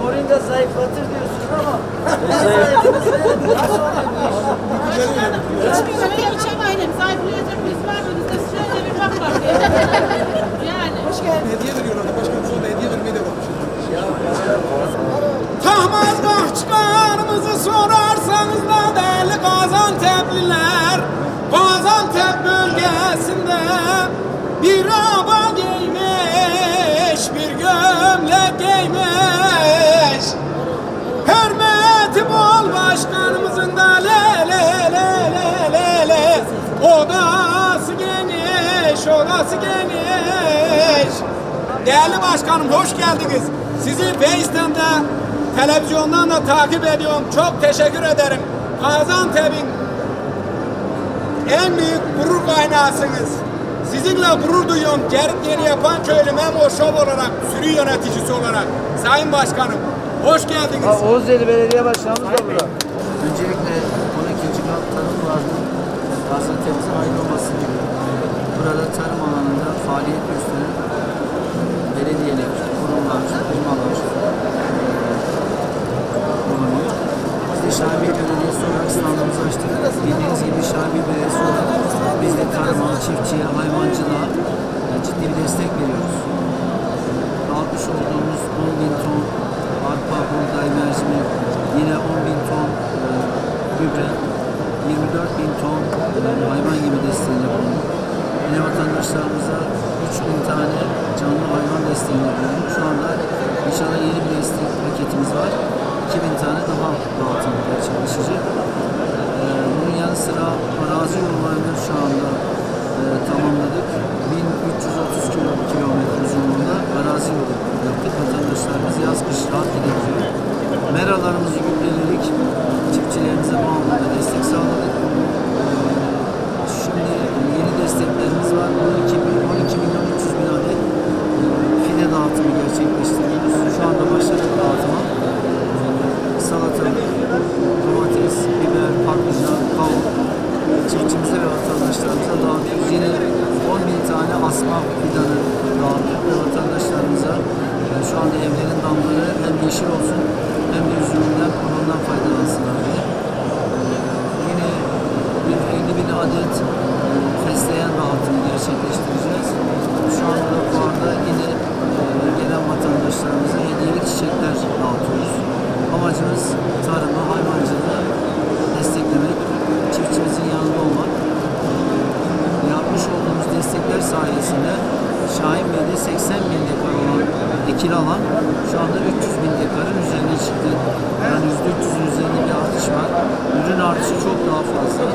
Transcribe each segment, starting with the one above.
moringa zayıflatır diyorsunuz ama zayıfınız nasıl oluyor bu iş? Hiçbir şey içemeyelim. Zayıflayacak biz var mı? Bizde şöyle bir bak var diye. Yani. Hoş geldin. Hediye veriyorlar. Başkanım sonra hediye vermeyi de varmış. Tahmaz bahçıvanımızı sorarsanız da değerli Gaziantep'liler, Gaziantep bölgesinde bir aba giymiş, bir gömlek giymiş. Hürmeti bol başkanımızın da le le le le le le, odası geniş, odası geniş. Değerli başkanım hoş geldiniz. Sizi Face'ten de televizyondan da takip ediyorum. Çok teşekkür ederim. Gaziantep'in en büyük gurur kaynağısınız. Sizinle gurur duyuyorum. Gerit Yeni Yapan Köylü Memo Şov olarak, sürü yöneticisi olarak. Sayın Başkanım, hoş geldiniz. Oğuzeli Belediye Başkanımız da burada. Öncelikle 12. kat tarım vardı. Gaziantep'imizin hayırlı olması gibi. Burada tarım alanında faaliyet gösteren belediyeler, kurumlar, firmalar bulunuyor. Biz de Şahinbey Belediyesi olarak standımızı açtık. Bildiğiniz gibi Şahinbey Belediyesi olarak biz de tarıma, çiftçiye, hayvancılığa ciddi bir destek veriyoruz. Almış olduğumuz 10.000 ton arpa, buğday, mercimek, yine 10.000 ton gübre, 24.000 ton hayvan gibi desteğinde bulunduk. Yine vatandaşlarımıza 3.000 tane canlı hayvan desteğinde bulunduk. Şu anda inşallah yeni bir destek paketimiz var. 2.000 tane daha dağıtım gerçekleşecek. Bunun yanı sıra arazi yollarını şu anda tamamladık. 1330 kilometre uzunluğunda arazi yolu yaptık. Vatandaşlarımız yaz kış rahat gidebiliyor. Meralarımızı gübreledik. Çiftçilerimize bu anlamda destek sağladık. Şimdi yeni desteklerimiz var. 12.300.000 adet fide dağıtımı gerçekleştiriyoruz. Şu anda başladık dağıtıma. Salatalık, domates, biber, patlıcan, kavun çiftçimize ve vatandaşlarımıza dağıtıyoruz. Yine 10.000 tane asma fidanı dağıttık ve vatandaşlarımıza şu anda evlerin damları hem yeşil olsun hem de üzümünden, korundan faydalansınlar diye. Yine bir 50.000 adet fesleğen dağıtımı gerçekleştireceğiz. Şu anda da bu arada yine gelen vatandaşlarımıza hediyelik çiçekler dağıtıyoruz. Amacımız tarımı, hayvancılığı desteklemek, çiftçimizin yanında olmak. Yapmış olduğumuz destekler sayesinde Şahinbey'de 80.000 dekar olan ekili alan şu anda 300.000 dekarın üzerine çıktı. Yani %300'ün üzerinde bir artış var. Ürün artışı çok daha fazla.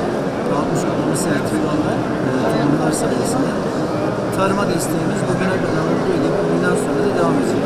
Yapmış olduğumuz sertifikalar, tohumlar sayesinde. Tarıma desteğimiz bugüne kadar olduğu gibi bundan sonra da devam edecek.